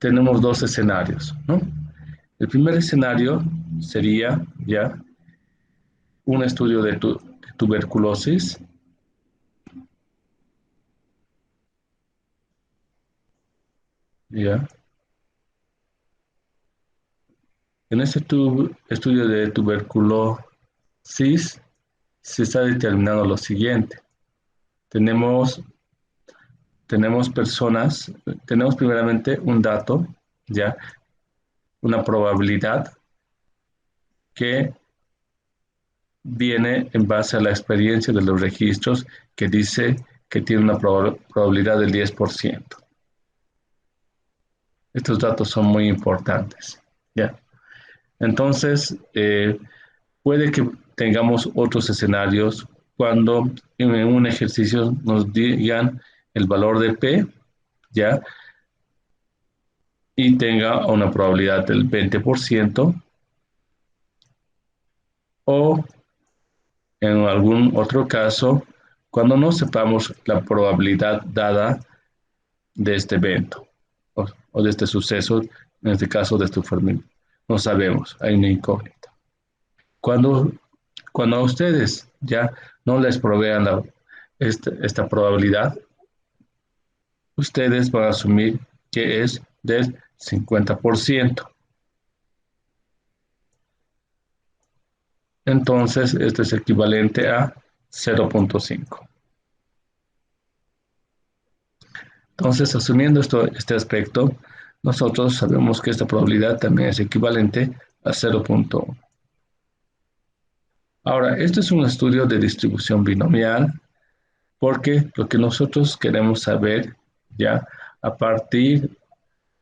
tenemos dos escenarios, ¿no? El primer escenario sería ya un estudio de tuberculosis, ya. En este estudio de tuberculosis se está determinando lo siguiente. Tenemos, tenemos primeramente un dato, ya, una probabilidad que viene en base a la experiencia de los registros que dice que tiene una probabilidad del 10%. Estos datos son muy importantes, ¿ya? Entonces, puede que tengamos otros escenarios cuando en un ejercicio nos digan el valor de P, ¿ya? Y tenga una probabilidad del 20%, o en algún otro caso, cuando no sepamos la probabilidad dada de este evento o de este suceso, en este caso de este fermín. No sabemos, hay una incógnita. Cuando, cuando a ustedes ya no les provean esta probabilidad, ustedes van a asumir que es del 50%. Entonces, esto es equivalente a 0.5. Entonces, asumiendo este aspecto, nosotros sabemos que esta probabilidad también es equivalente a 0.1. Ahora, esto es un estudio de distribución binomial porque lo que nosotros queremos saber ya a partir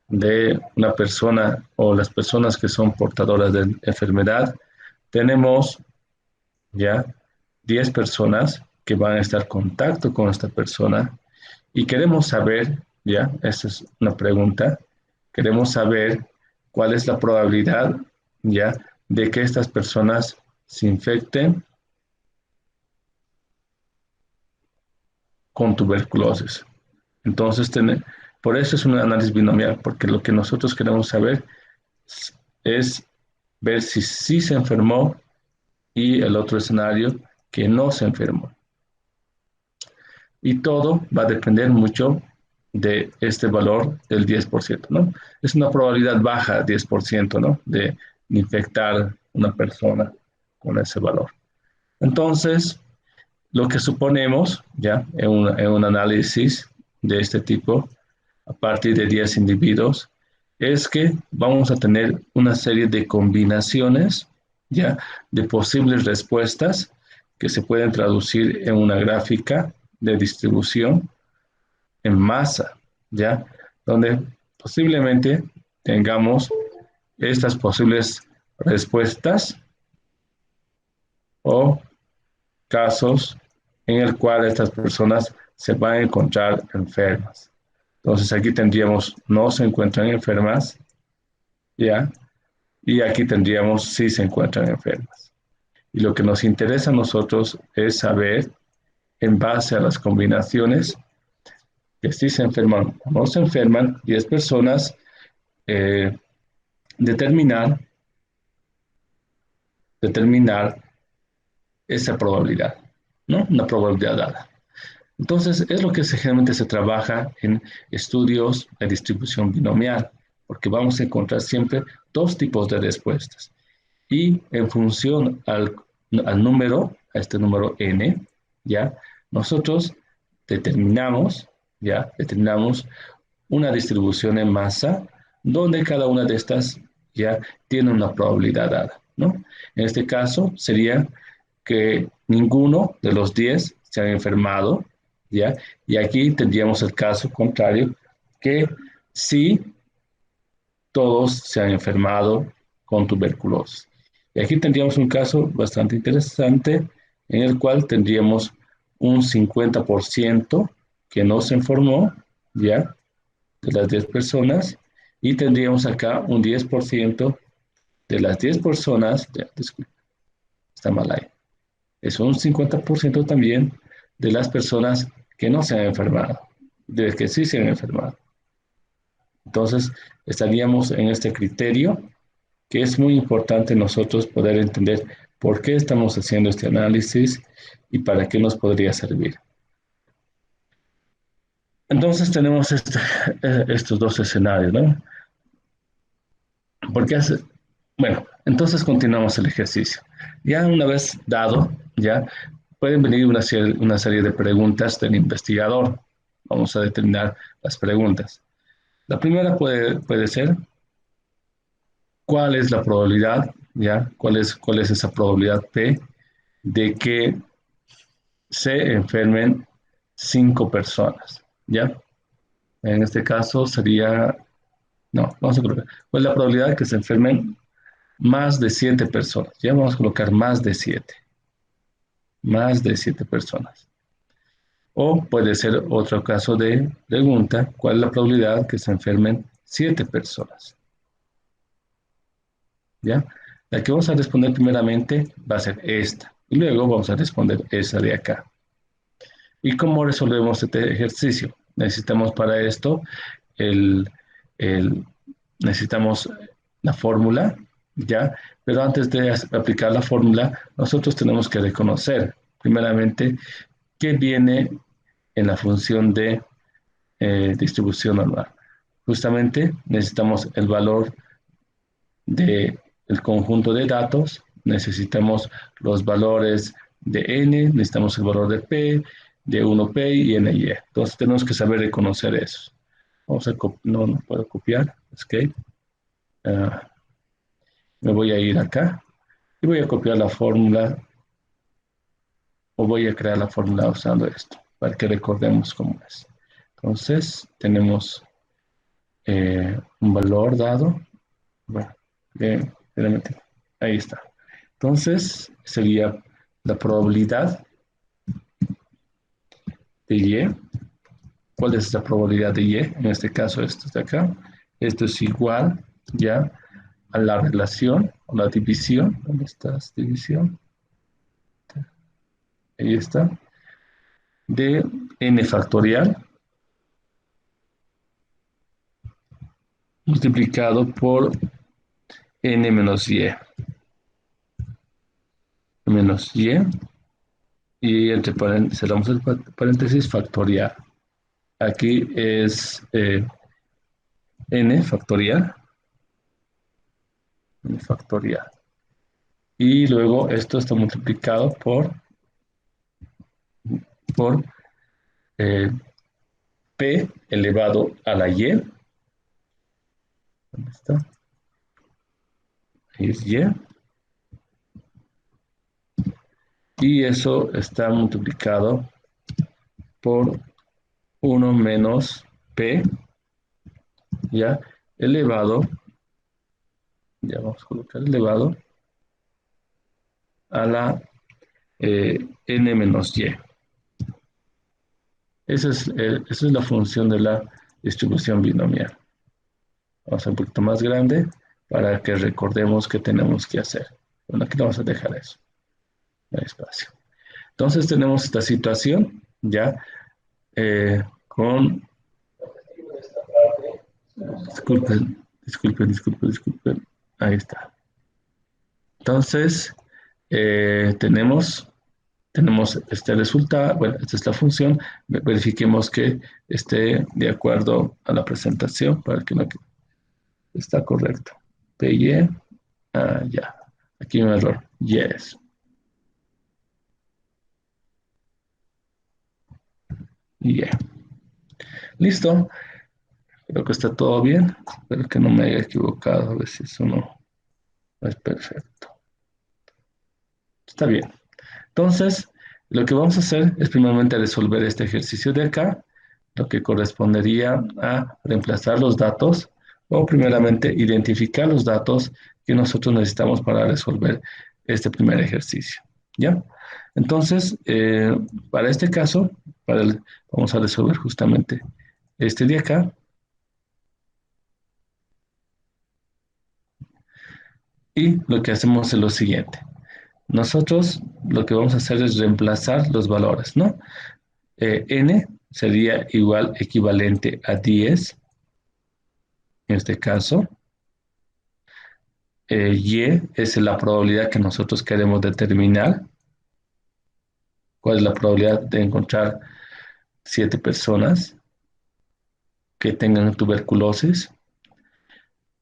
de una persona o las personas que son portadoras de enfermedad, tenemos ya 10 personas que van a estar en contacto con esta persona y queremos saber, ya, esta es una pregunta, queremos saber cuál es la probabilidad ya de que estas personas se infecten con tuberculosis. Entonces, por eso es un análisis binomial, porque lo que nosotros queremos saber es ver si sí se enfermó y el otro escenario que no se enfermó. Y todo va a depender mucho de este valor del 10%, ¿no? Es una probabilidad baja, 10%, ¿no? De infectar una persona con ese valor. Entonces, lo que suponemos, ya, en un análisis de este tipo, a partir de 10 individuos, es que vamos a tener una serie de combinaciones, ya, de posibles respuestas que se pueden traducir en una gráfica de distribución en masa, ya, donde posiblemente tengamos estas posibles respuestas o casos en el cual estas personas se van a encontrar enfermas. Entonces aquí tendríamos no se encuentran enfermas, ¿ya? Y aquí tendríamos sí se encuentran enfermas. Y lo que nos interesa a nosotros es saber, en base a las combinaciones, que si se enferman o no se enferman 10 personas, eh, determinar, determinar esa probabilidad, ¿no? Una probabilidad dada. Entonces, es lo que generalmente se trabaja en estudios de distribución binomial, porque vamos a encontrar siempre dos tipos de respuestas. Y en función al número, a este número n, ¿ya? Nosotros determinamos, ¿ya? Determinamos una distribución en masa donde cada una de estas ya tiene una probabilidad dada, ¿no? En este caso sería que ninguno de los 10 se han enfermado, ¿ya? Y aquí tendríamos el caso contrario, que sí todos se han enfermado con tuberculosis. Y aquí tendríamos un caso bastante interesante en el cual tendríamos un 50% que no se enfermó, ¿ya? De las 10 personas, y tendríamos acá un 10% de las 10 personas, disculpe, está mal ahí, es un 50% también de las personas que no se han enfermado, de que sí se han enfermado. Entonces, estaríamos en este criterio que es muy importante nosotros poder entender por qué estamos haciendo este análisis y para qué nos podría servir. Entonces tenemos estos dos escenarios, ¿no? Porque hace, bueno, entonces continuamos el ejercicio. Ya una vez dado, ya pueden venir una serie de preguntas del investigador. Vamos a determinar las preguntas. La primera puede ser, ¿cuál es la probabilidad, ya? Cuál es esa probabilidad P de que se enfermen 5 personas, ¿ya? En este caso sería, no, vamos a colocar, ¿cuál es la probabilidad de que se enfermen más de 7 personas? Ya vamos a colocar más de siete personas. O puede ser otro caso de pregunta, ¿cuál es la probabilidad que se enfermen 7 personas? ¿Ya? La que vamos a responder primeramente va a ser esta, y luego vamos a responder esa de acá. ¿Y cómo resolvemos este ejercicio? Necesitamos para esto el, el- necesitamos la fórmula, ¿ya? Pero antes de aplicar la fórmula, nosotros tenemos que reconocer, primeramente, qué viene en la función de distribución normal. Justamente necesitamos el valor del conjunto de datos, necesitamos los valores de n, necesitamos el valor de p, de 1p y ny. Entonces tenemos que saber reconocer eso. Vamos a no puedo copiar, escape. Uh, Me voy a ir acá y voy a copiar la fórmula o voy a crear la fórmula usando esto para que recordemos cómo es. Entonces tenemos un valor dado. Bueno, bien, ahí está. Entonces sería la probabilidad de y. ¿Cuál es la probabilidad de y? En este caso, esto de acá. Esto es igual ya a la relación o la división. ¿Dónde está esta división? Ahí está. De n factorial multiplicado por n menos y entre paréntesis, cerramos el paréntesis factorial. Aquí es n factorial, n factorial. Y luego esto está multiplicado por eh, p elevado a la y. ¿Dónde está? Ahí es y. Y eso está multiplicado por 1 menos p, ya, elevado, ya vamos a colocar elevado, a la n menos y. Esa es la función de la distribución binomial. Vamos a un poquito más grande para que recordemos qué tenemos que hacer. Bueno, aquí vamos a dejar eso. No hay espacio. Entonces tenemos esta situación ya con... Disculpen. Ahí está. Entonces, tenemos este resultado, bueno, esta es la función, verifiquemos que esté de acuerdo a la presentación para que no está correcto. PY, ya, aquí hay un error, yes, yeah. Listo, creo que está todo bien, espero que no me haya equivocado, a ver si eso no es perfecto. Está bien. Entonces, lo que vamos a hacer es primeramente resolver este ejercicio de acá, lo que correspondería a reemplazar los datos o primeramente identificar los datos que nosotros necesitamos para resolver este primer ejercicio. ¿Ya? Entonces, para este caso, vamos a resolver justamente este de acá. Y lo que hacemos es lo siguiente. Nosotros lo que vamos a hacer es reemplazar los valores, ¿no? N sería igual equivalente a 10 En este caso, Y es la probabilidad que nosotros queremos determinar. ¿Cuál es la probabilidad de encontrar 7 personas que tengan tuberculosis?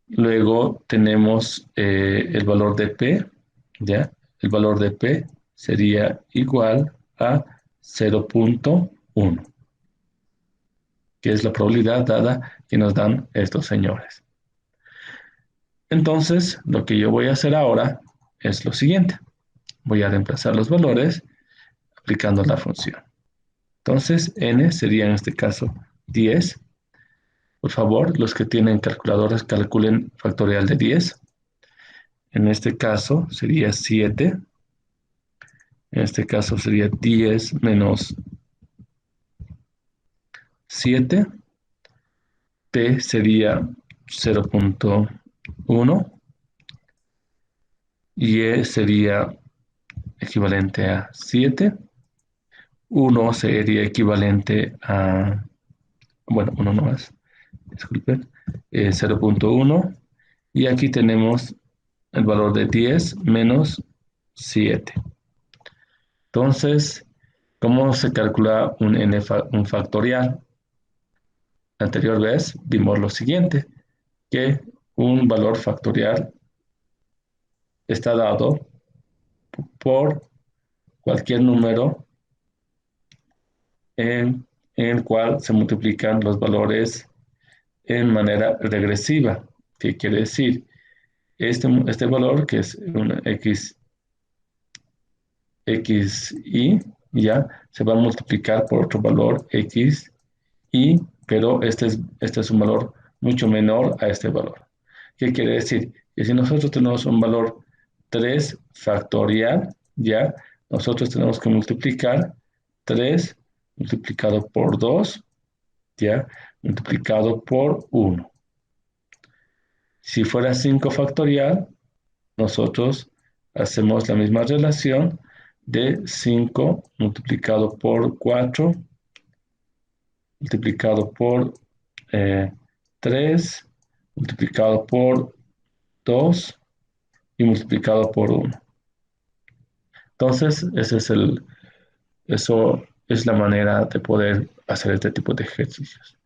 Luego tenemos el valor de P, ¿ya? El valor de P sería igual a 0.1, que es la probabilidad dada que nos dan estos señores. Entonces, lo que yo voy a hacer ahora es lo siguiente. Voy a reemplazar los valores aplicando la función. Entonces, n sería en este caso 10. Por favor, los que tienen calculadoras calculen factorial de 10. En este caso sería 7. En este caso sería 10 menos 7. P sería 0.1. Y sería equivalente a 7. 1 sería equivalente a, bueno, 1 no es, disculpen, 0.1. Y aquí tenemos el valor de 10 menos 7. Entonces, ¿cómo se calcula un factorial? La anterior vez vimos lo siguiente, que un valor factorial está dado por cualquier número en el cual se multiplican los valores en manera regresiva. ¿Qué quiere decir? Este valor, que es un xy, ya se va a multiplicar por otro valor xy, pero este es un valor mucho menor a este valor. ¿Qué quiere decir? Que si nosotros tenemos un valor 3 factorial, ya nosotros tenemos que multiplicar 3 multiplicado por 2, ya multiplicado por 1. Si fuera 5 factorial, nosotros hacemos la misma relación de 5 multiplicado por 4, multiplicado por 3, multiplicado por 2 y multiplicado por 1. Entonces, eso es la manera de poder hacer este tipo de ejercicios.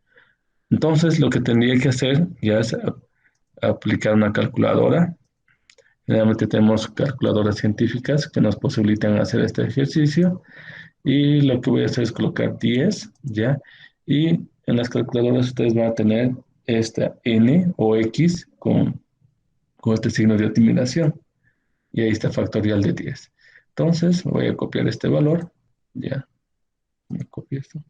Entonces, lo que tendría que hacer ya es aplicar una calculadora. Generalmente tenemos calculadoras científicas que nos posibilitan hacer este ejercicio. Y lo que voy a hacer es colocar 10, ¿ya? Y en las calculadoras ustedes van a tener esta n o x con este signo de admiración. Y ahí está factorial de 10. Entonces voy a copiar este valor, ya, me copio esto.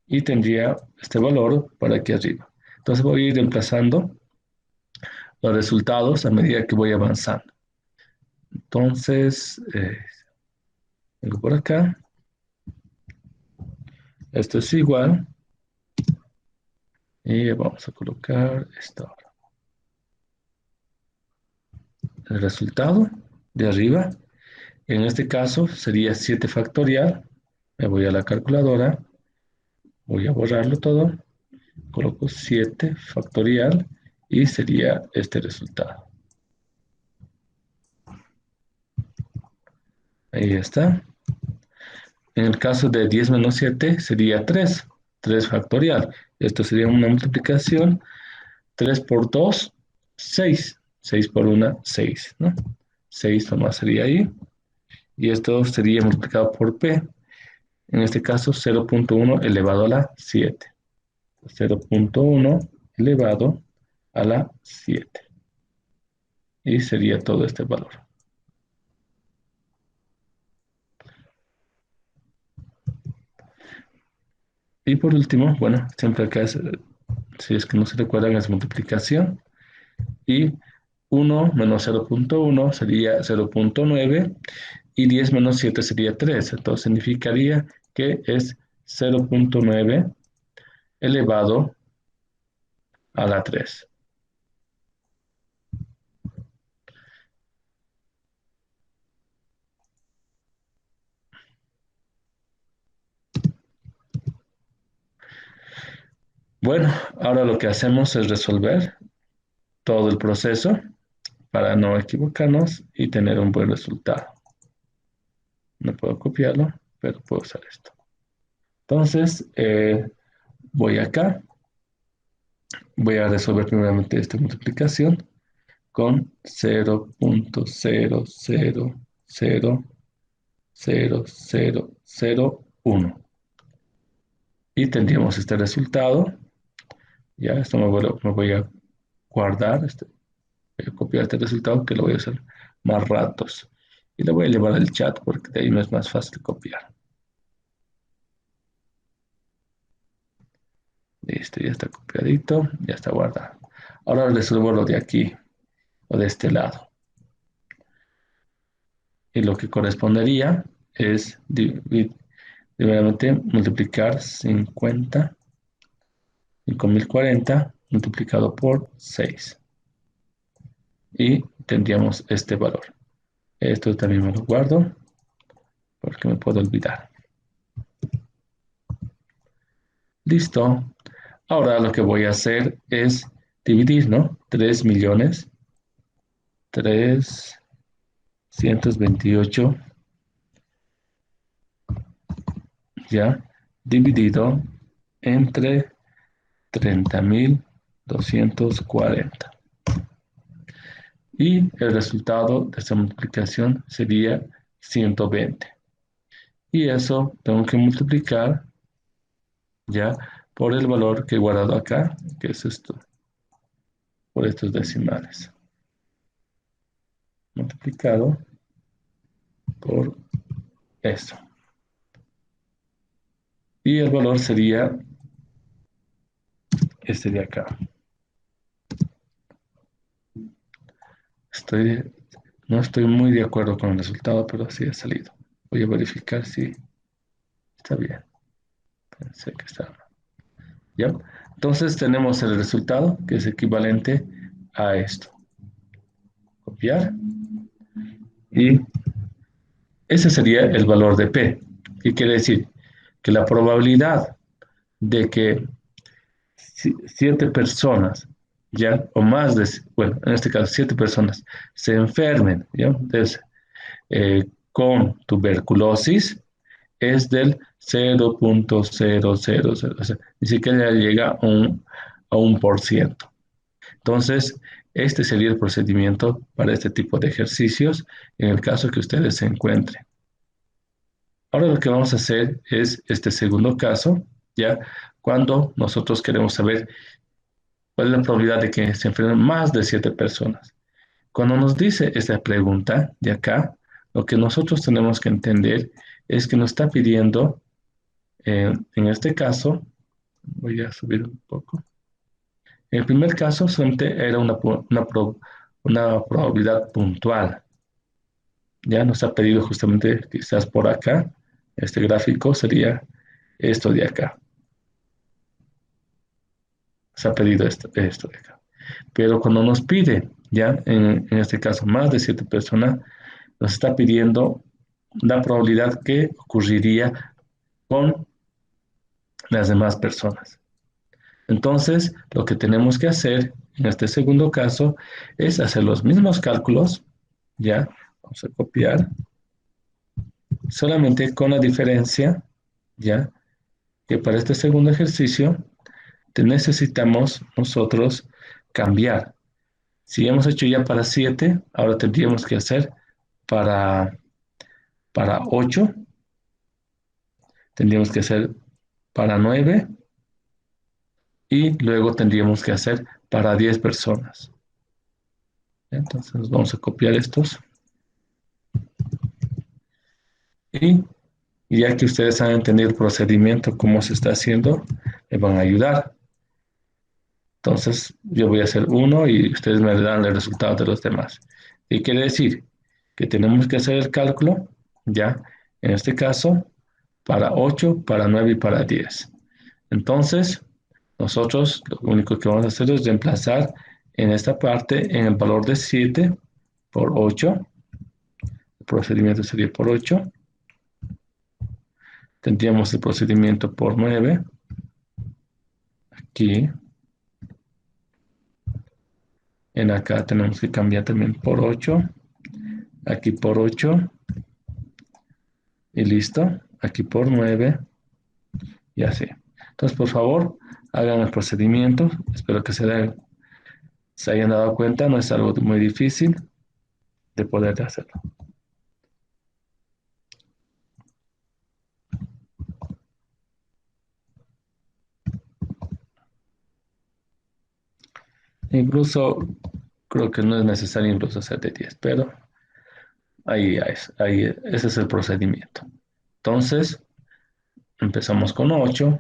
Y tendría este valor para aquí arriba. Entonces voy a ir reemplazando los resultados a medida que voy avanzando. Entonces, vengo por acá. Esto es igual. Y vamos a colocar esto. El resultado de arriba. En este caso sería 7 factorial. Me voy a la calculadora. Voy a borrarlo todo. Coloco 7 factorial y sería este resultado. Ahí está. En el caso de 10 menos 7 sería 3. 3 factorial. Esto sería una multiplicación. 3 por 2, 6. 6 por 1, 6, ¿no? 6 nomás sería ahí. Y esto sería multiplicado por P. En este caso, 0.1 elevado a la 7. 0.1 elevado a la 7. Y sería todo este valor. Y por último, bueno, siempre acá es, si es que no se recuerdan, es multiplicación. Y 1 menos 0.1 sería 0.9 y 10 menos 7 sería 3. Entonces significaría que es 0.9 elevado a la 3. Bueno, ahora lo que hacemos es resolver todo el proceso para no equivocarnos y tener un buen resultado. No puedo copiarlo, pero puedo usar esto. Entonces, voy acá, voy a resolver primeramente esta multiplicación con 0.0000001. Y tendríamos este resultado. Ya, esto me voy a guardar, voy a copiar este resultado que lo voy a hacer más ratos. Y lo voy a llevar al chat porque de ahí no es más fácil copiar. Listo, ya está copiadito, ya está guardado. Ahora resuelvo lo de aquí o de este lado. Y lo que correspondería es primeramente multiplicar 5040 multiplicado por 6. Y tendríamos este valor. Esto también me lo guardo porque me puedo olvidar. Listo. Ahora lo que voy a hacer es dividir, ¿no? 3.328, ya, dividido entre 30.240. Y el resultado de esta multiplicación sería 120. Y eso tengo que multiplicar ya por el valor que he guardado acá, que es esto, por estos decimales. Multiplicado por esto. Y el valor sería este de acá. No estoy muy de acuerdo con el resultado, pero así ha salido. Voy a verificar si está bien. Pensé que estaba mal. ¿Ya? Entonces tenemos el resultado, que es equivalente a esto. Copiar. Y ese sería el valor de P. ¿Qué quiere decir? Que la probabilidad de que 7 personas, ¿ya? O más de, bueno, en este caso 7 personas, se enfermen, ¿ya? Entonces, con tuberculosis es del 0.000, o sea, ni siquiera llega a un por ciento. Entonces, este sería el procedimiento para este tipo de ejercicios en el caso que ustedes se encuentren. Ahora lo que vamos a hacer es este segundo caso, ya cuando nosotros queremos saber cuál es la probabilidad de que se enfermen más de 7 personas. Cuando nos dice esta pregunta de acá, lo que nosotros tenemos que entender es que nos está pidiendo, en este caso, voy a subir un poco. En el primer caso, solamente era una probabilidad puntual. Ya nos ha pedido justamente, quizás por acá, este gráfico sería esto de acá. Se ha pedido esto de acá. Pero cuando nos pide, ya en este caso, más de 7 personas, nos está pidiendo la probabilidad que ocurriría con las demás personas. Entonces, lo que tenemos que hacer en este segundo caso es hacer los mismos cálculos, ya, vamos a copiar, solamente con la diferencia, ya, que para este segundo ejercicio necesitamos nosotros cambiar. Si hemos hecho ya para 7, ahora tendríamos que hacer para, para 8, tendríamos que hacer para 9 y luego tendríamos que hacer para 10 personas. Entonces vamos a copiar estos y ya que ustedes han entendido el procedimiento, cómo se está haciendo, me van a ayudar. Entonces yo voy a hacer uno y ustedes me dan el resultado de los demás. ¿Qué quiere decir? Que tenemos que hacer el cálculo, ya, en este caso, para 8, para 9 y para 10. Entonces, nosotros lo único que vamos a hacer es reemplazar en esta parte en el valor de 7 por 8. El procedimiento sería por 8. Tendríamos el procedimiento por 9. aquí. En acá tenemos que cambiar también por 8. Aquí por 8. Y listo. Aquí por 9. Y así. Entonces, por favor, hagan el procedimiento. Espero que se hayan dado cuenta. No es algo muy difícil de poder hacerlo. Incluso creo que no es necesario incluso hacer de 10, pero ahí, ese es el procedimiento. Entonces, empezamos con 8,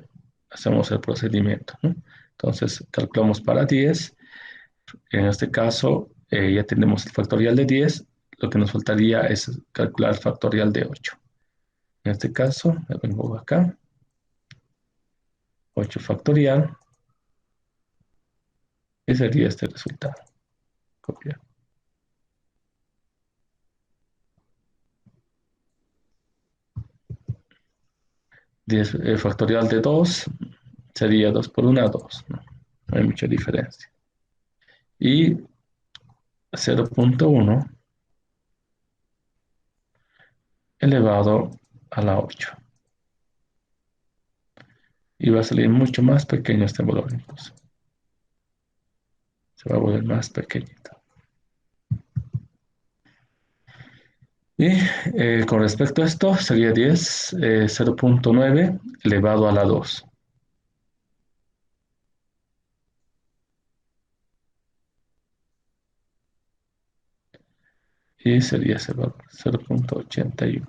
hacemos el procedimiento, ¿no? Entonces, calculamos para 10. En este caso, ya tenemos el factorial de 10. Lo que nos faltaría es calcular el factorial de 8. En este caso, me vengo acá, 8 factorial, y sería este resultado. Copiar. 10 factorial de 2 sería 2 por 1, 2. No hay mucha diferencia. Y 0.1 elevado a la 8. Y va a salir mucho más pequeño este valor incluso. Se va a volver más pequeñito. Y con respecto a esto, sería 10, 0.9 elevado a la 2. Y sería ese valor, 0.81.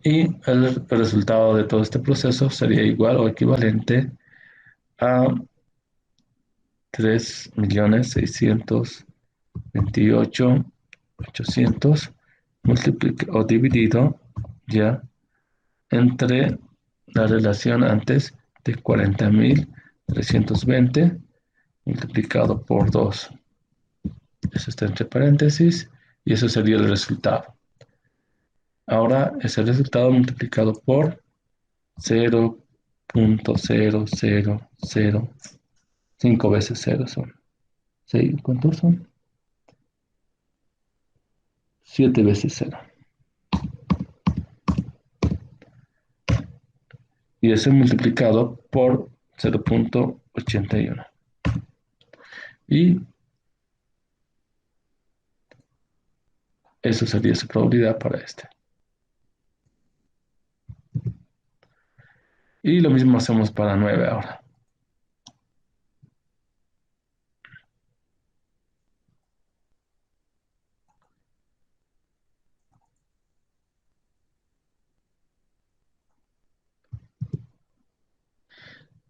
Y el resultado de todo este proceso sería igual o equivalente a 3.628.800 o dividido ya entre la relación antes de 40.320 multiplicado por 2. Eso está entre paréntesis y eso sería el resultado. Ahora es el resultado multiplicado por 0.0005 veces 0 son. ¿Cuántos son? 7 veces 0. Y eso multiplicado por 0.81. Y eso sería su probabilidad para este. Y lo mismo hacemos para 9 ahora.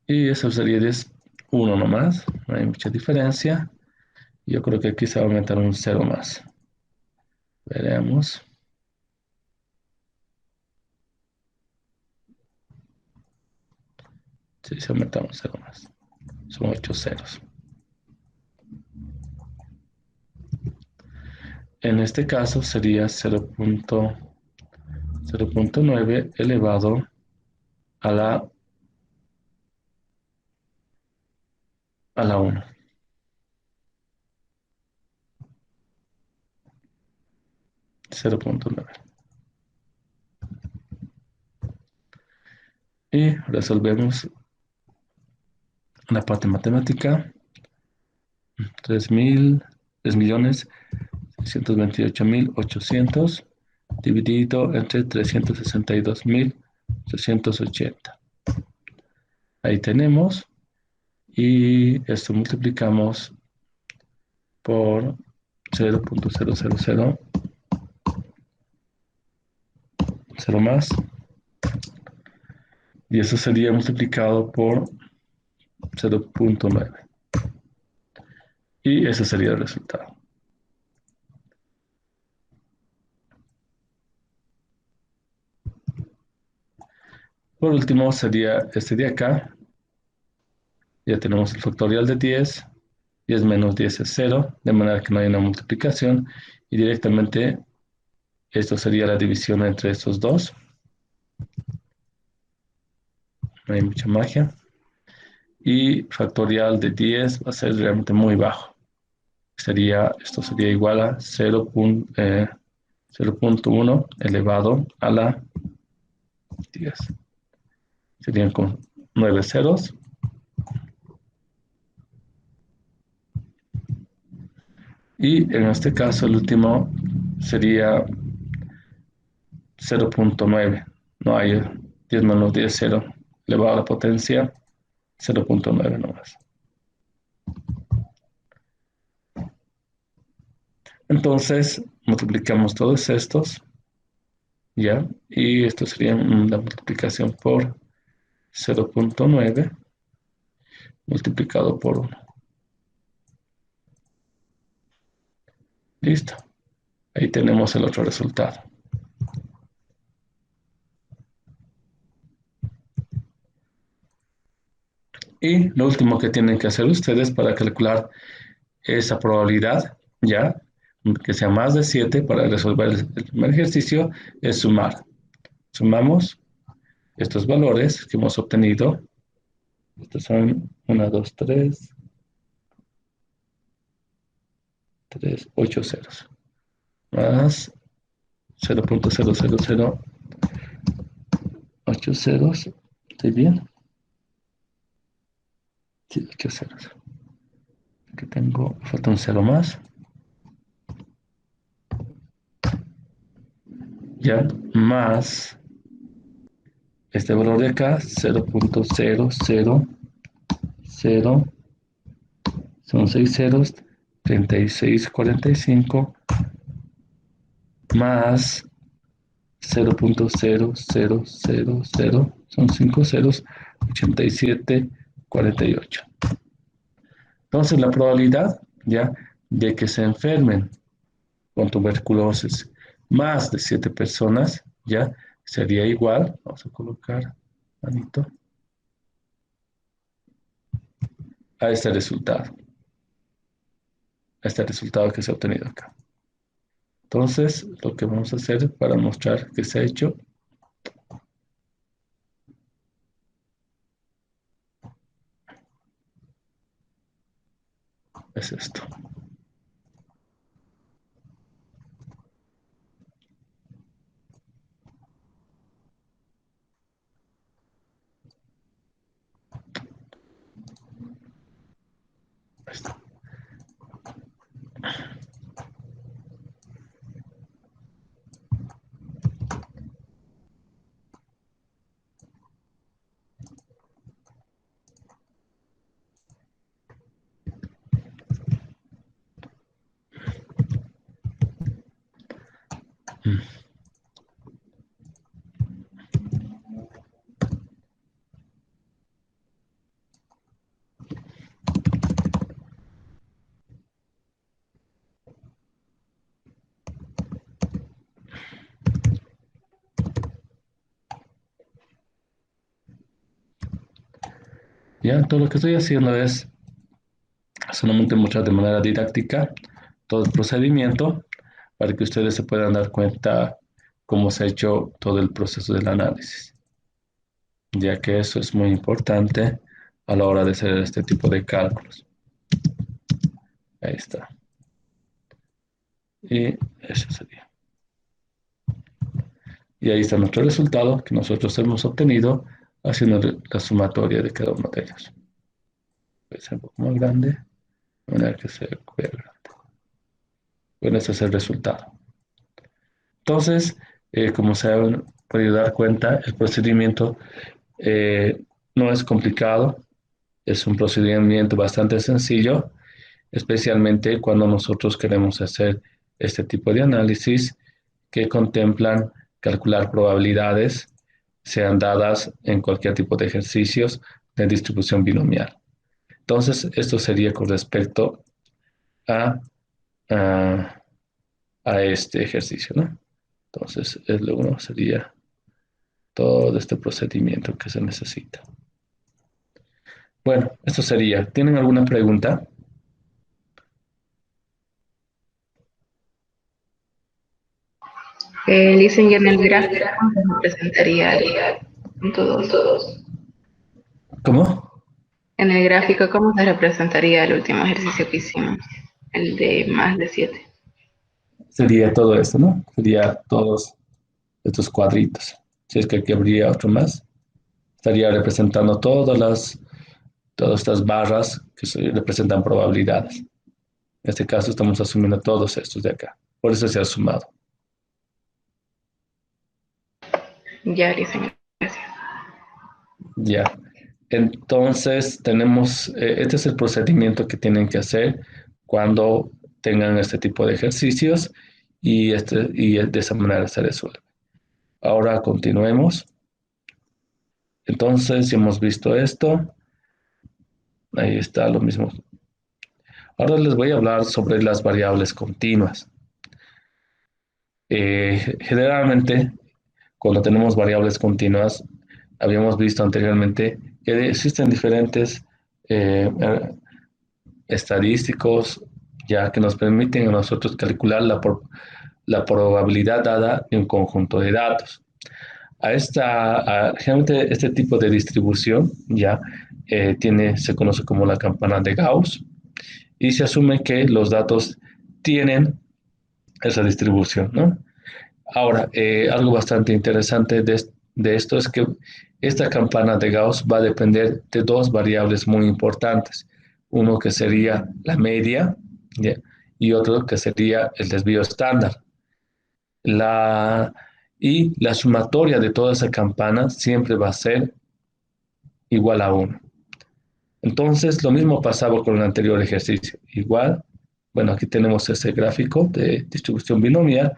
Y eso sería 10, 1 nomás, no hay mucha diferencia. Yo creo que aquí se va a aumentar un 0 más. Veremos. Sí, se aumenta un 0 más. Son 8 ceros. En este caso sería 0.9 elevado a la 1. Cero punto nueve. Y resolvemos la parte matemática. 3.628.800 dividido entre 362.880. Ahí tenemos. Y esto multiplicamos por 0.000, 0 más. Y eso sería multiplicado por 0.9. Y ese sería el resultado. Por último sería este de acá. Ya tenemos el factorial de 10. 10 menos 10 es 0, de manera que no hay una multiplicación. Y directamente esto sería la división entre estos dos. no hay mucha magia. Y factorial de 10 va a ser realmente muy bajo. Esto sería igual a 0.1 elevado a la 10. Serían con 9 ceros. Y en este caso el último sería 0.9. No hay 10 menos 10, 0 elevado a la potencia 0.9 nomás. Entonces multiplicamos todos estos, ¿ya? Y esto sería una multiplicación por 0.9 multiplicado por 1. Listo. Ahí tenemos el otro resultado. Y lo último que tienen que hacer ustedes para calcular esa probabilidad, ya, que sea más de 7 para resolver el primer ejercicio, es sumar. Sumamos estos valores que hemos obtenido. Estos son 1, 2, 3, 8 ceros. Más 0.0008 ceros. ¿Estoy bien? Sí, 8 ceros. Aquí tengo, falta un cero más. Ya, más este valor de acá, 0.000, son 6 ceros, 3645, más 0.0000, son 5 ceros, 8748. Entonces la probabilidad, ya, de que se enfermen con tuberculosis más de 7 personas, ya, sería igual, vamos a colocar, manito, a este resultado que se ha obtenido acá. Entonces, lo que vamos a hacer para mostrar que se ha hecho es esto. Esto. Ya, todo lo que estoy haciendo es solamente mostrar de manera didáctica todo el procedimiento para que ustedes se puedan dar cuenta cómo se ha hecho todo el proceso del análisis, ya que eso es muy importante a la hora de hacer este tipo de cálculos. Ahí está. Y eso sería. Y ahí está nuestro resultado que nosotros hemos obtenido haciendo la sumatoria de cada uno de ellos. Puede ser un poco más grande, de manera que se vea grande. Bueno, ese es el resultado. Entonces, como se han podido dar cuenta, el procedimiento no es complicado, es un procedimiento bastante sencillo, especialmente cuando nosotros queremos hacer este tipo de análisis que contemplan calcular probabilidades, sean dadas en cualquier tipo de ejercicios de distribución binomial. Entonces, esto sería con respecto a, a, a este ejercicio, ¿no? Entonces, el uno sería todo este procedimiento que se necesita. Bueno, esto sería. ¿Tienen alguna pregunta? Dicen ya en el gráfico, ¿cómo se presentaría el punto 2? ¿Cómo? En el gráfico, ¿cómo se representaría el último ejercicio que hicimos? El de más de 7. Sería todo esto, ¿no? Sería todos estos cuadritos. Si es que aquí habría otro más, estaría representando todas estas barras que representan probabilidades. En este caso estamos asumiendo todos estos de acá. Por eso se ha sumado. Ya, Licencia. Gracias. Ya. Entonces, este es el procedimiento que tienen que hacer cuando tengan este tipo de ejercicios y de esa manera se resuelve. Ahora continuemos. Entonces, ya hemos visto esto. Ahí está lo mismo. Ahora les voy a hablar sobre las variables continuas. Generalmente, cuando tenemos variables continuas, habíamos visto anteriormente que existen diferentes eh, estadísticos ya que nos permiten a nosotros calcular la probabilidad dada de un conjunto de datos. Generalmente este tipo de distribución ya se conoce como la campana de Gauss y se asume que los datos tienen esa distribución, ¿no? Ahora, algo bastante interesante de esto es que esta campana de Gauss va a depender de dos variables muy importantes. Uno que sería la media, ¿ya? Y otro que sería el desvío estándar. La, y la sumatoria de toda esa campana siempre va a ser igual a 1. Entonces, lo mismo pasaba con el anterior ejercicio. Igual, bueno, aquí tenemos ese gráfico de distribución binomial.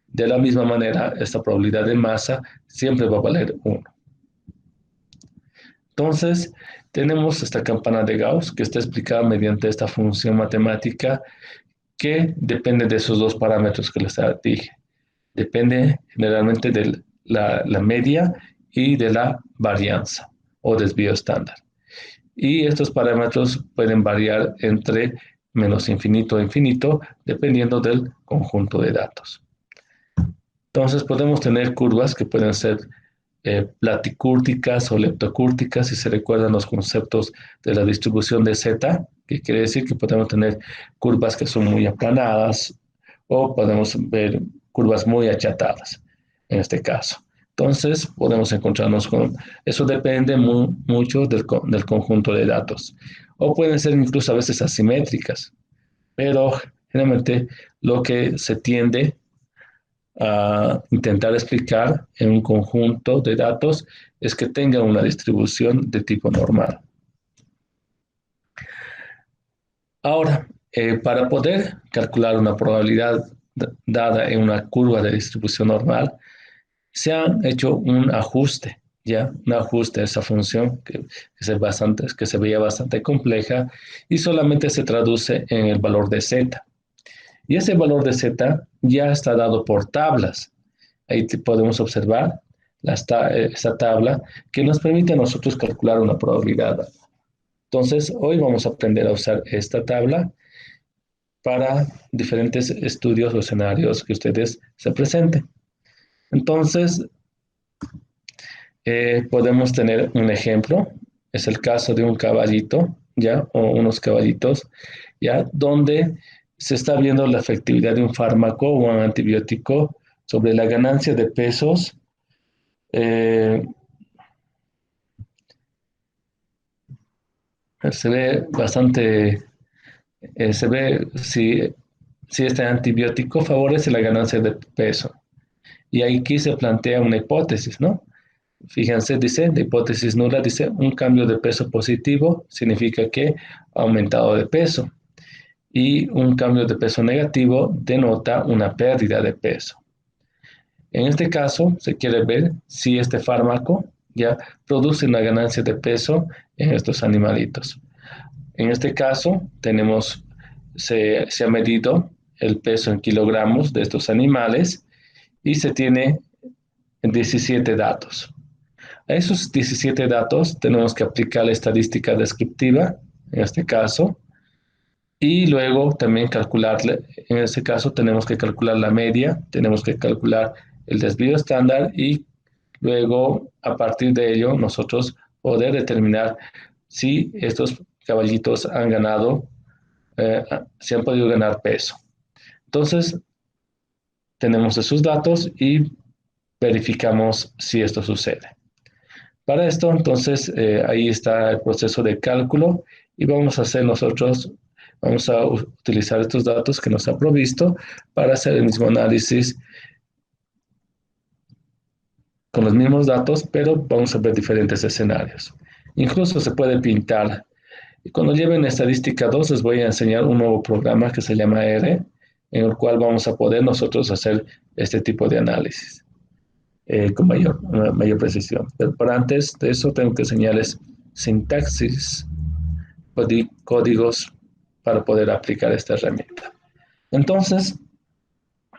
De la misma manera, esta probabilidad de masa siempre va a valer 1. Entonces, tenemos esta campana de Gauss que está explicada mediante esta función matemática que depende de esos dos parámetros que les dije. Depende generalmente de la media y de la varianza o desvío estándar. Y estos parámetros pueden variar entre menos infinito e infinito dependiendo del conjunto de datos. Entonces podemos tener curvas que pueden ser platicúrticas o leptocúrticas, si se recuerdan los conceptos de la distribución de Z, que quiere decir que podemos tener curvas que son muy aplanadas o podemos ver curvas muy achatadas, en este caso. Entonces podemos encontrarnos con, eso depende mucho del conjunto de datos. O pueden ser incluso a veces asimétricas, pero generalmente lo que se tiende a intentar explicar en un conjunto de datos es que tenga una distribución de tipo normal. Ahora, para poder calcular una probabilidad dada en una curva de distribución normal, se ha hecho un ajuste, ¿ya? Un ajuste a esa función que se veía bastante compleja y solamente se traduce en el valor de z. Y ese valor de z ya está dado por tablas. Ahí podemos observar esta tabla que nos permite a nosotros calcular una probabilidad. Entonces, hoy vamos a aprender a usar esta tabla para diferentes estudios o escenarios que ustedes se presenten. Entonces, podemos tener un ejemplo, es el caso de un caballito, ¿ya? O unos caballitos, ¿ya? Donde se está viendo la efectividad de un fármaco o un antibiótico sobre la ganancia de pesos eh, se ve bastante, se ve si este antibiótico favorece la ganancia de peso. Y aquí se plantea una hipótesis, ¿no? Fíjense, dice, de hipótesis nula, dice, un cambio de peso positivo significa que ha aumentado de peso. Y un cambio de peso negativo denota una pérdida de peso. En este caso, se quiere ver si este fármaco ya produce una ganancia de peso en estos animalitos. En este caso, se ha medido el peso en kilogramos de estos animales y se tiene 17 datos. A esos 17 datos tenemos que aplicar la estadística descriptiva, en este caso, y luego también en este caso tenemos que calcular la media, tenemos que calcular el desvío estándar y luego a partir de ello nosotros poder determinar si estos caballitos han ganado, si han podido ganar peso. Entonces, tenemos esos datos y verificamos si esto sucede. Para esto, entonces, ahí está el proceso de cálculo y vamos a hacer nosotros, vamos a utilizar estos datos que nos ha provisto para hacer el mismo análisis con los mismos datos, pero vamos a ver diferentes escenarios. Incluso se puede pintar. Y cuando lleven estadística 2, les voy a enseñar un nuevo programa que se llama R, en el cual vamos a poder nosotros hacer este tipo de análisis con mayor precisión. Pero para antes de eso tengo que enseñarles sintaxis, códigos para poder aplicar esta herramienta. Entonces,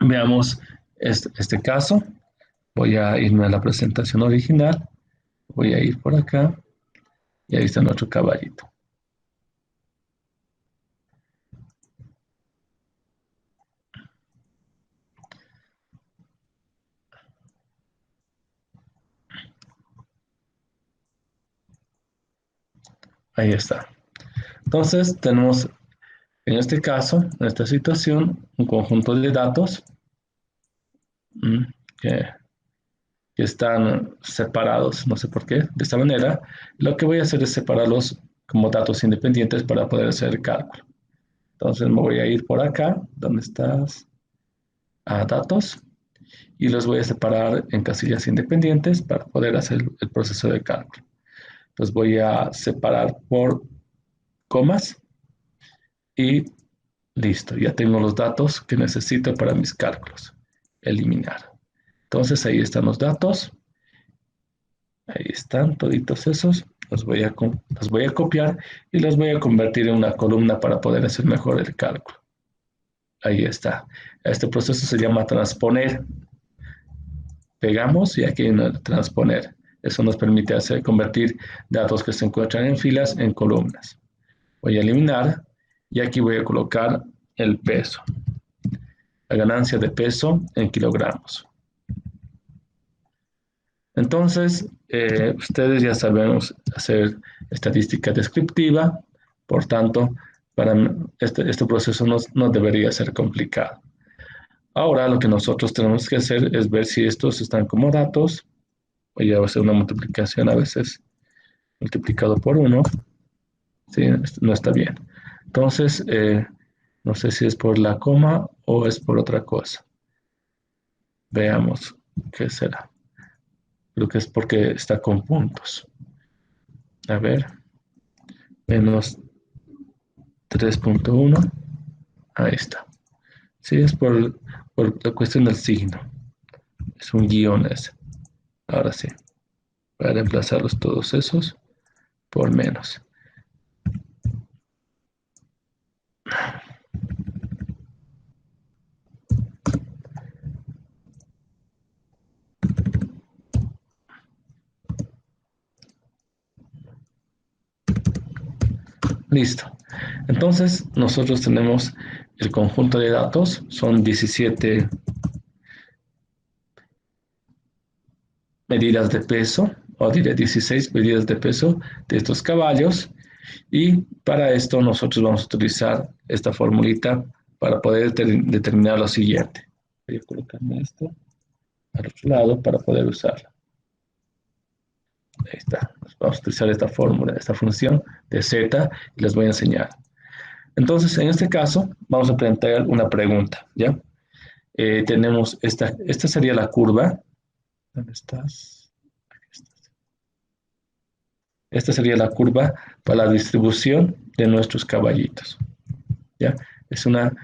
veamos este caso. Voy a irme a la presentación original. Voy a ir por acá. Y ahí está nuestro caballito. Ahí está. Entonces, tenemos en este caso, en esta situación, un conjunto de datos que, que están separados, no sé por qué, de esta manera. Lo que voy a hacer es separarlos como datos independientes para poder hacer el cálculo. Entonces me voy a ir por acá, donde estás, a datos, y los voy a separar en casillas independientes para poder hacer el proceso de cálculo. Los voy a separar por comas y listo, ya tengo los datos que necesito para mis cálculos. Eliminar. Entonces ahí están los datos. Ahí están toditos esos. Los voy a copiar y los voy a convertir en una columna para poder hacer mejor el cálculo. Ahí está. Este proceso se llama transponer. Pegamos y aquí hay transponer. Eso nos permite convertir datos que se encuentran en filas en columnas. Voy a eliminar y aquí voy a colocar el peso. La ganancia de peso en kilogramos. Entonces, ustedes ya sabemos hacer estadística descriptiva, por tanto, para este proceso no debería ser complicado. Ahora lo que nosotros tenemos que hacer es ver si estos están como datos. Voy a hacer una multiplicación a veces multiplicado por 1. Sí, no está bien. Entonces, no sé si es por la coma o es por otra cosa. Veamos qué será. Creo que es porque está con puntos. A ver. Menos 3.1. Ahí está. Sí, es por la cuestión del signo. Es un guión ese. Ahora sí. Voy a reemplazarlos todos esos por menos. Listo. Entonces, nosotros tenemos el conjunto de datos. Son 17 medidas de peso, o diré 16 medidas de peso de estos caballos. Y para esto nosotros vamos a utilizar esta formulita para poder determinar lo siguiente. Voy a colocarme esto al otro lado para poder usarla. Ahí está. Vamos a utilizar esta fórmula, esta función de z y les voy a enseñar. Entonces, en este caso, vamos a plantear una pregunta, ¿ya? Tenemos esta sería la curva. ¿Dónde estás? Aquí estás. Esta sería la curva para la distribución de nuestros caballitos, ¿ya? Es una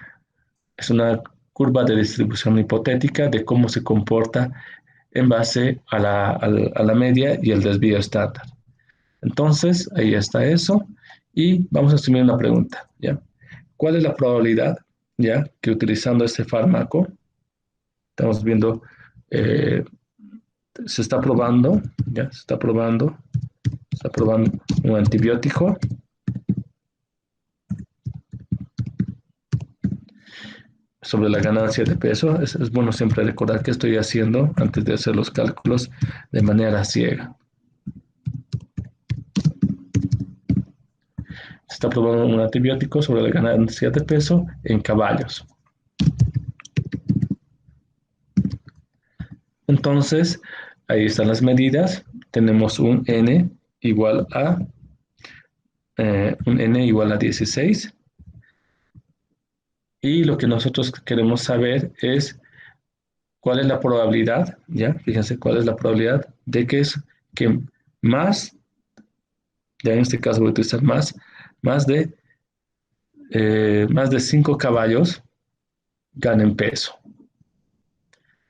curva de distribución hipotética de cómo se comporta en base a la media y el desvío estándar. Entonces, ahí está eso. Y vamos a asumir una pregunta, ¿ya? ¿Cuál es la probabilidad, ya, que utilizando este fármaco, estamos viendo, se está probando un antibiótico sobre la ganancia de peso? Es bueno siempre recordar qué estoy haciendo antes de hacer los cálculos de manera ciega. Se está probando un antibiótico sobre la ganancia de peso en caballos. Entonces, ahí están las medidas. Tenemos un N igual a, un N igual a 16. Y lo que nosotros queremos saber es cuál es la probabilidad, ¿ya? Fíjense cuál es la probabilidad de que más, ya en este caso voy a utilizar más más de 5 caballos ganen peso.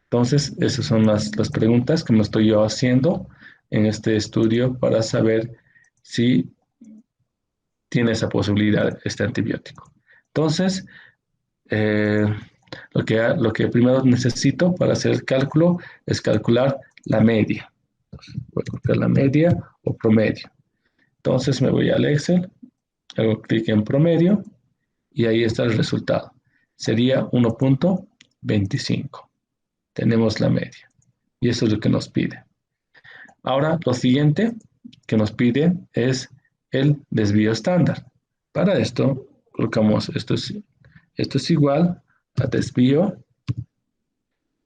Entonces, esas son las preguntas que me estoy yo haciendo en este estudio para saber si tiene esa posibilidad este antibiótico. Entonces, eh, lo que primero necesito para hacer el cálculo es calcular la media. Voy a colocar la media o promedio. Entonces me voy al Excel, hago clic en promedio y ahí está el resultado. Sería 1.25. Tenemos la media. Y eso es lo que nos pide. Ahora, lo siguiente que nos pide es el desvío estándar. Para esto, colocamos esto es igual a desvío.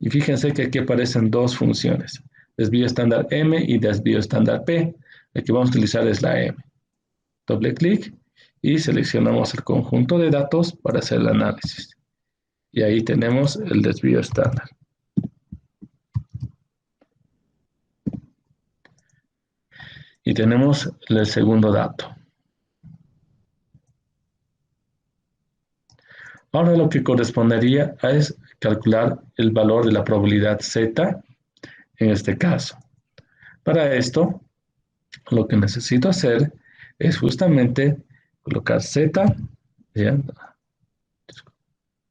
Y fíjense que aquí aparecen dos funciones. Desvío estándar M y desvío estándar P. La que vamos a utilizar es la M. Doble clic y seleccionamos el conjunto de datos para hacer el análisis. Y ahí tenemos el desvío estándar. Y tenemos el segundo dato. Ahora lo que correspondería es calcular el valor de la probabilidad Z en este caso. Para esto, lo que necesito hacer es justamente colocar Z, ¿ya? No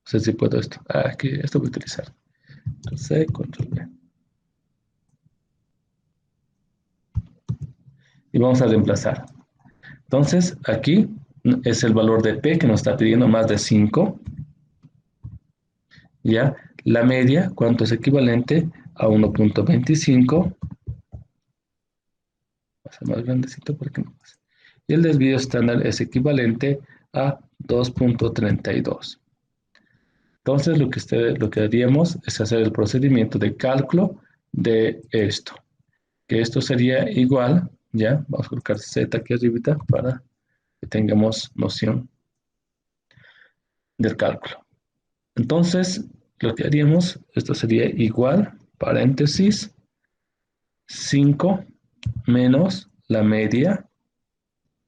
sé si puedo esto. Aquí, esto voy a utilizar. C, control V. Y vamos a reemplazar. Entonces, aquí es el valor de P que nos está pidiendo más de 5. ¿Ya? La media, ¿cuánto es equivalente? A 1.25. Va a ser más grandecito porque no pasa. Y el desvío estándar es equivalente a 2.32. Entonces, lo que haríamos es hacer el procedimiento de cálculo de esto. Que esto sería igual, ¿ya? Vamos a colocar Z aquí arribita para que tengamos noción del cálculo. Entonces, lo que haríamos, esto sería igual, paréntesis, 5 menos la media,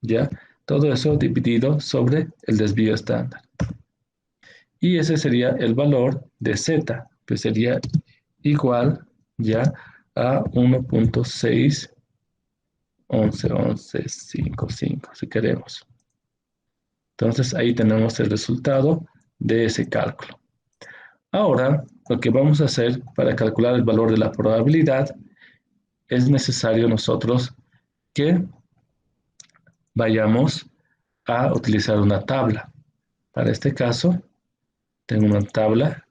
¿ya? Todo eso dividido sobre el desvío estándar. Y ese sería el valor de Z, que sería igual, ¿ya? A 1.61155, si queremos. Entonces, ahí tenemos el resultado de ese cálculo. Ahora, lo que vamos a hacer para calcular el valor de la probabilidad es necesario nosotros que vayamos a utilizar una tabla. Para este caso, tengo una tabla,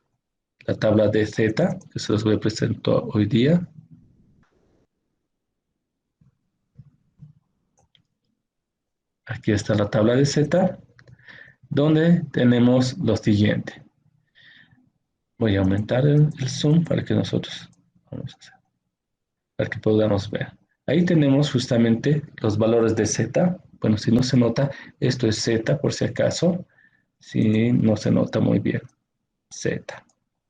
la tabla de Z, que se los voy a presentar hoy día. Aquí está la tabla de Z, donde tenemos lo siguiente. Voy a aumentar el zoom para que nosotros para que podamos ver. Ahí tenemos justamente los valores de Z. Bueno, si no se nota, esto es Z por si acaso. Si no se nota muy bien. Z.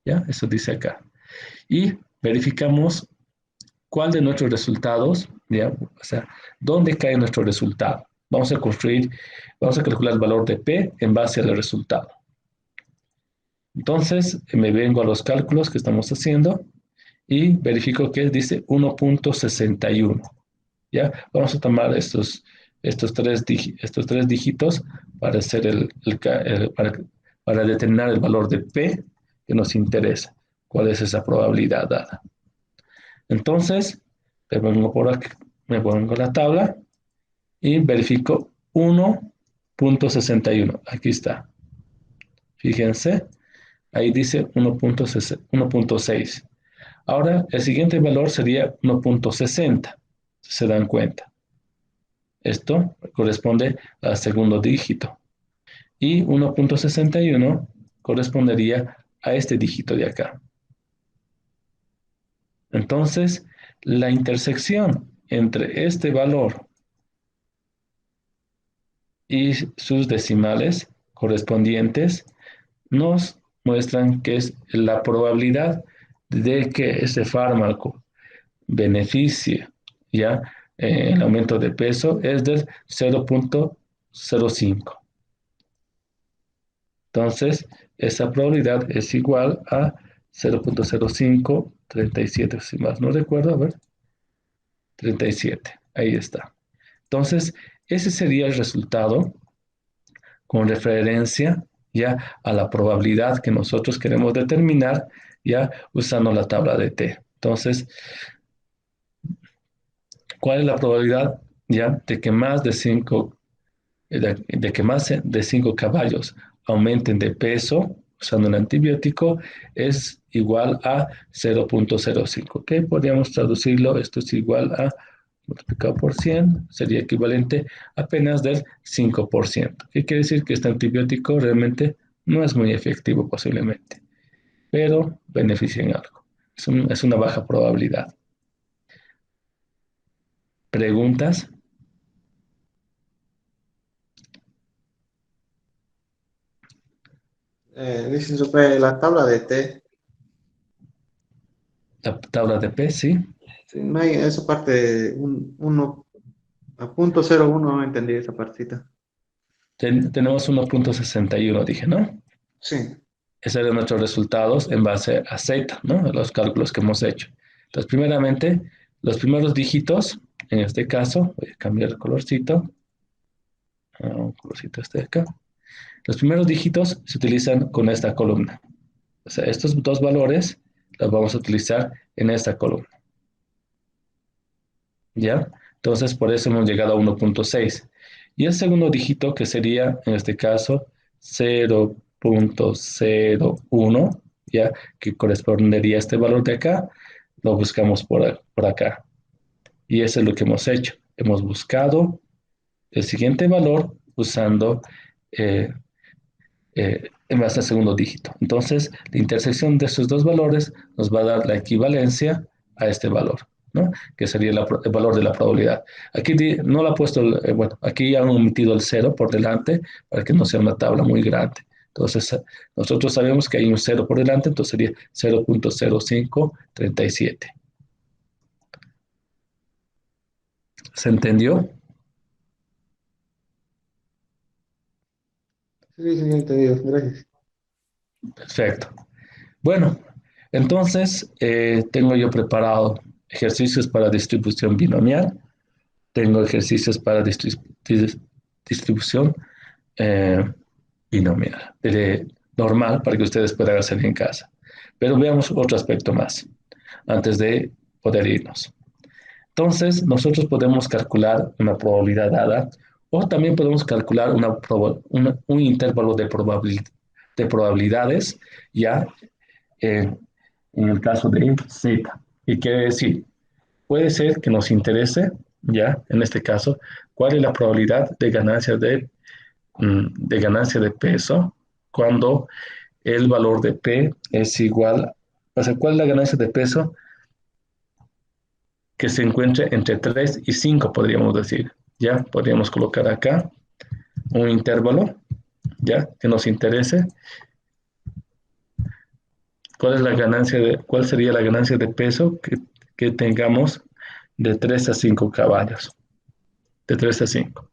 ¿Ya? Eso dice acá. Y verificamos cuál de nuestros resultados, ¿ya? O sea, dónde cae nuestro resultado. Vamos a calcular el valor de P en base al resultado. Entonces, me vengo a los cálculos que estamos haciendo y verifico que dice 1.61. ¿Ya? Vamos a tomar estos tres dígitos para, hacer para determinar el valor de P que nos interesa. ¿Cuál es esa probabilidad dada? Entonces, me pongo por aquí, me pongo la tabla y verifico 1.61. Aquí está. Fíjense, ahí dice 1.6. Ahora, el siguiente valor sería 1.60. ¿Se dan cuenta? Esto corresponde al segundo dígito. Y 1.61 correspondería a este dígito de acá. Entonces, la intersección entre este valor y sus decimales correspondientes nos muestran que es la probabilidad de que este fármaco beneficie ya el aumento de peso es del 0.05. Entonces, esa probabilidad es igual a 0.0537, si más no recuerdo, a ver, 37, ahí está. Entonces, ese sería el resultado con referencia ya a la probabilidad que nosotros queremos determinar ya usando la tabla de T. Entonces, ¿cuál es la probabilidad ya de que más de 5 de que más de 5 caballos aumenten de peso usando el antibiótico? Es igual a 0.05. ¿Qué podríamos traducirlo? Esto es igual a multiplicado por 100, sería equivalente apenas del 5%. ¿Qué quiere decir? Que este antibiótico realmente no es muy efectivo posiblemente, pero beneficia en algo. Es una baja probabilidad. ¿Preguntas? Dice sobre la tabla de T. La tabla de P, sí. Sí, no hay esa parte, uno, a punto 01, no entendí esa partita. Tenemos 1.61, dije, ¿no? Sí, Esos eran nuestros resultados en base a Z, ¿no? Los cálculos que hemos hecho. Entonces, primeramente, los primeros dígitos, en este caso, voy a cambiar el colorcito, un colorcito este de acá. Los primeros dígitos se utilizan con esta columna. O sea, estos dos valores los vamos a utilizar en esta columna. ¿Ya? Entonces, por eso hemos llegado a 1.6. Y el segundo dígito, que sería, en este caso, 0.01, ¿ya? Que correspondería a este valor de acá, lo buscamos por acá. Y eso es lo que hemos hecho. Hemos buscado el siguiente valor usando eh, en base al segundo dígito. Entonces, la intersección de estos dos valores nos va a dar la equivalencia a este valor, ¿no? Que sería el valor de la probabilidad. Aquí no lo ha puesto, bueno, aquí han omitido el cero por delante para que no sea una tabla muy grande. Entonces, nosotros sabemos que hay un cero por delante, entonces sería 0.0537. ¿Se entendió? sí, sí, entendido, gracias. Perfecto. Bueno, entonces tengo yo preparado ejercicios para distribución binomial, tengo ejercicios para distribución eh, binomial, normal, para que ustedes puedan hacer en casa. Pero veamos otro aspecto más, antes de poder irnos. Entonces, nosotros podemos calcular una probabilidad dada o también podemos calcular un intervalo de probabilidades ya en el caso de Z. ¿Y quiere decir? Puede ser que nos interese, ya, en este caso, cuál es la probabilidad de ganancia de peso cuando el valor de P es igual, o sea, cuál es la ganancia de peso que se encuentre entre 3 y 5 podríamos decir. Ya, podríamos colocar acá un intervalo, ya, que nos interese. ¿Cuál sería la ganancia de peso que tengamos de 3 a 5 caballos? De 3 a 5.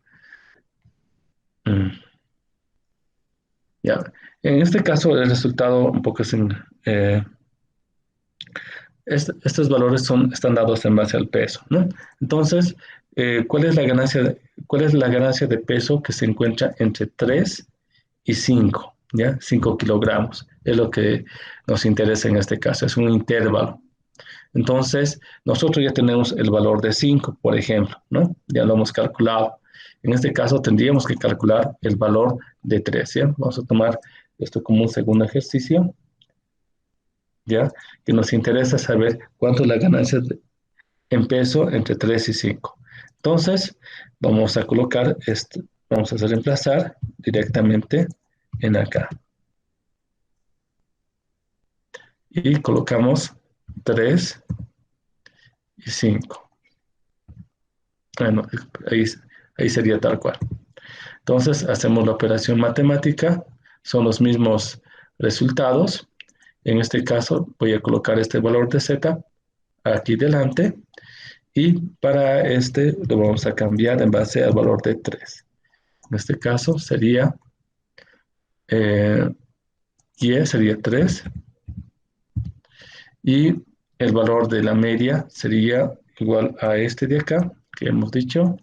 Ya. En este caso, el resultado un poco es estos valores están dados en base al peso, ¿no? Entonces, ¿cuál es la ganancia de peso que se encuentra entre 3 y 5? ¿Ya? 5 kilogramos. Es lo que nos interesa en este caso, es un intervalo. Entonces, nosotros ya tenemos el valor de 5, por ejemplo, ¿no? Ya lo hemos calculado. En este caso, tendríamos que calcular el valor de 3, ¿ya? Vamos a tomar esto como un segundo ejercicio, ¿ya? Que nos interesa saber cuánto es la ganancia en peso entre 3 y 5. Entonces, vamos a colocar esto, vamos a hacer reemplazar directamente en acá. Y colocamos 3 y 5. Bueno, ahí sería tal cual. Entonces, hacemos la operación matemática, son los mismos resultados. En este caso, voy a colocar este valor de z aquí delante, y para este lo vamos a cambiar en base al valor de 3. En este caso sería y sería 3, y el valor de la media sería igual a este de acá, que hemos dicho,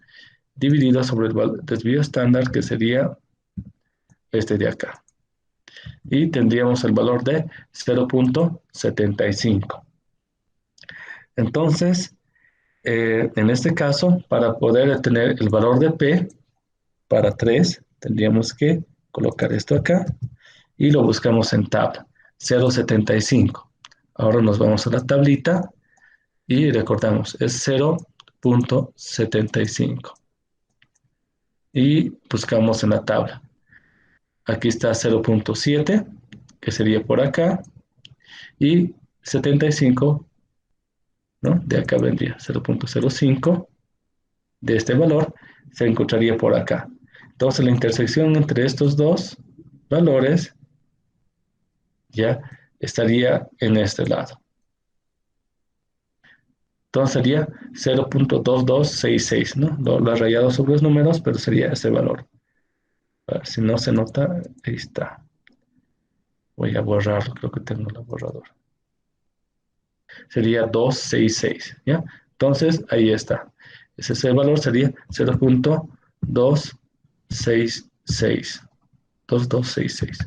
dividido sobre el desvío estándar, que sería este de acá. Y tendríamos el valor de 0.75. Entonces, en este caso, para poder tener el valor de P para 3, tendríamos que colocar esto acá y lo buscamos en tab 0.75. Ahora nos vamos a la tablita y recordamos, es 0.75. Y buscamos en la tabla. Aquí está 0.7, que sería por acá, y 75, ¿no? De acá vendría 0.05 de este valor, se encontraría por acá. Entonces la intersección entre estos dos valores ya estaría en este lado. Entonces sería 0.2266, ¿no? Lo he rayado sobre los números, pero sería ese valor. A ver, si no se nota, ahí está. Voy a borrarlo, creo que tengo la borradora. Sería 266, ¿ya? Entonces, ahí está. Ese valor sería 0.266. 2266.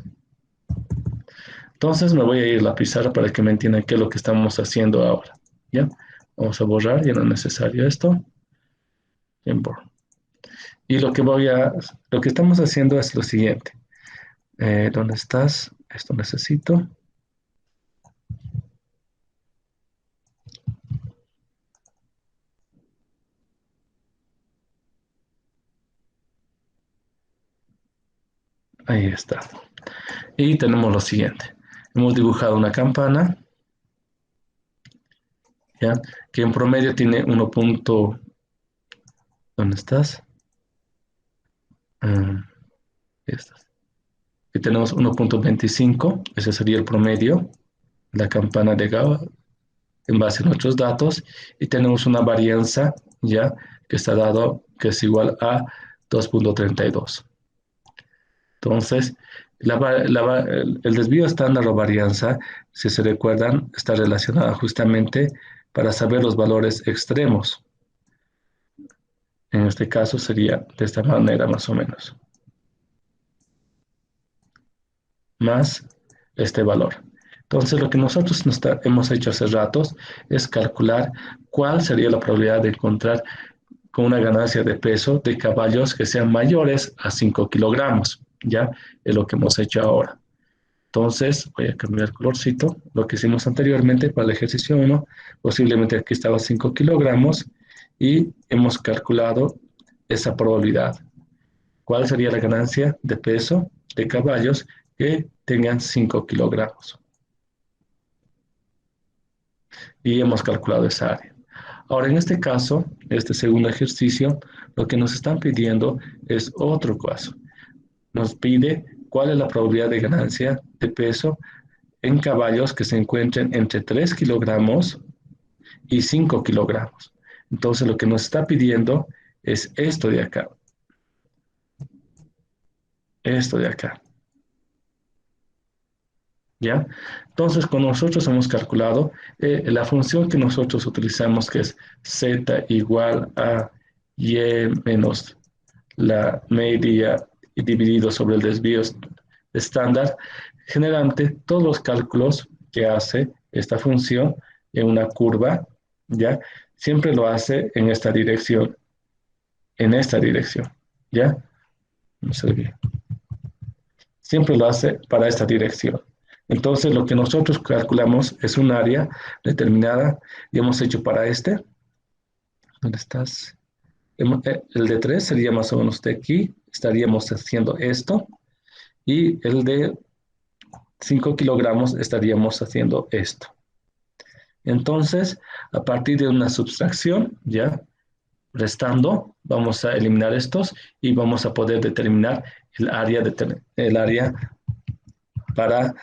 Entonces me voy a ir a la pizarra para que me entiendan qué es lo que estamos haciendo ahora, ¿ya? Vamos a borrar, ya no es necesario esto. Bien, borro. Y lo que estamos haciendo es lo siguiente. ¿Dónde estás? Esto necesito. Ahí está. Y tenemos lo siguiente. Hemos dibujado una campana, ¿ya? Que en promedio tiene 1. ¿Dónde estás? Ahí estás. Y tenemos 1.25, ese sería el promedio, la campana de Gauss, en base a nuestros datos, y tenemos una varianza ya que está dado que es igual a 2.32. Entonces, el desvío estándar o varianza, si se recuerdan, está relacionada justamente para saber los valores extremos. En este caso sería de esta manera más o menos. Más este valor. Entonces, lo que nosotros hemos hecho hace ratos es calcular cuál sería la probabilidad de encontrar con una ganancia de peso de caballos que sean mayores a 5 kilogramos. Ya es lo que hemos hecho ahora. Entonces, voy a cambiar el colorcito. Lo que hicimos anteriormente para el ejercicio 1, posiblemente aquí estaba 5 kilogramos y hemos calculado esa probabilidad. ¿Cuál sería la ganancia de peso de caballos que tengan 5 kilogramos? Y hemos calculado esa área. Ahora, en este caso, este segundo ejercicio, lo que nos están pidiendo es otro caso. Nos pide cuál es la probabilidad de ganancia de peso en caballos que se encuentren entre 3 kilogramos y 5 kilogramos. Entonces, lo que nos está pidiendo es esto de acá. Esto de acá. ¿Ya? Entonces, con nosotros hemos calculado la función que nosotros utilizamos, que es z igual a y menos la media dividido sobre el desvío estándar, generante todos los cálculos que hace esta función en una curva, ¿ya? Siempre lo hace en esta dirección, ¿ya? No se ve bien. Siempre lo hace para esta dirección. Entonces, lo que nosotros calculamos es un área determinada y hemos hecho para este. ¿Dónde estás? El de 3 sería más o menos de aquí, estaríamos haciendo esto, y el de 5 kilogramos estaríamos haciendo esto. Entonces, a partir de una subtracción, ya, restando, vamos a eliminar estos y vamos a poder determinar el área para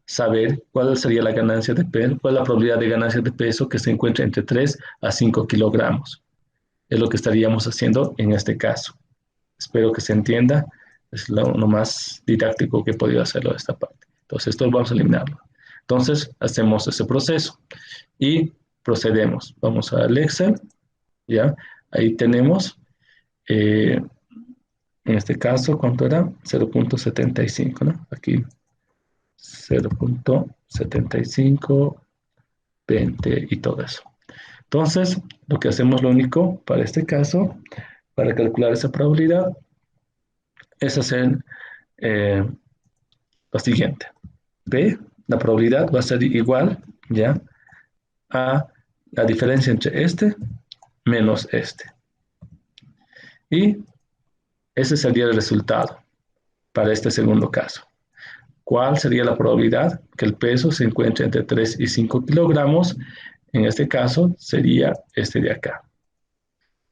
saber cuál sería la ganancia de peso, cuál es la probabilidad de ganancia de peso que se encuentra entre 3 a 5 kilogramos. Es lo que estaríamos haciendo en este caso. Espero que se entienda. Es lo más didáctico que he podido hacerlo de esta parte. Entonces, esto vamos a eliminarlo. Entonces, hacemos ese proceso y procedemos. Vamos al Excel, ¿ya? Ahí tenemos, en este caso, ¿cuánto era? 0.75, ¿no? Aquí 0.75, 20 y todo eso. Entonces, lo que hacemos, lo único para este caso, para calcular esa probabilidad, es hacer lo siguiente. B, la probabilidad va a ser igual, ¿ya? A la diferencia entre este menos este. Y ese sería el resultado para este segundo caso. ¿Cuál sería la probabilidad que el peso se encuentre entre 3 y 5 kilogramos? En este caso sería este de acá,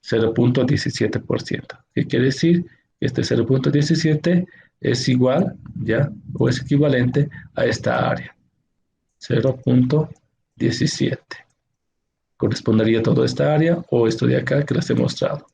0.17%. ¿Qué quiere decir? Este 0.17 es igual, ¿ya? O es equivalente a esta área, 0.17. Correspondería a toda esta área o esto de acá que les he mostrado.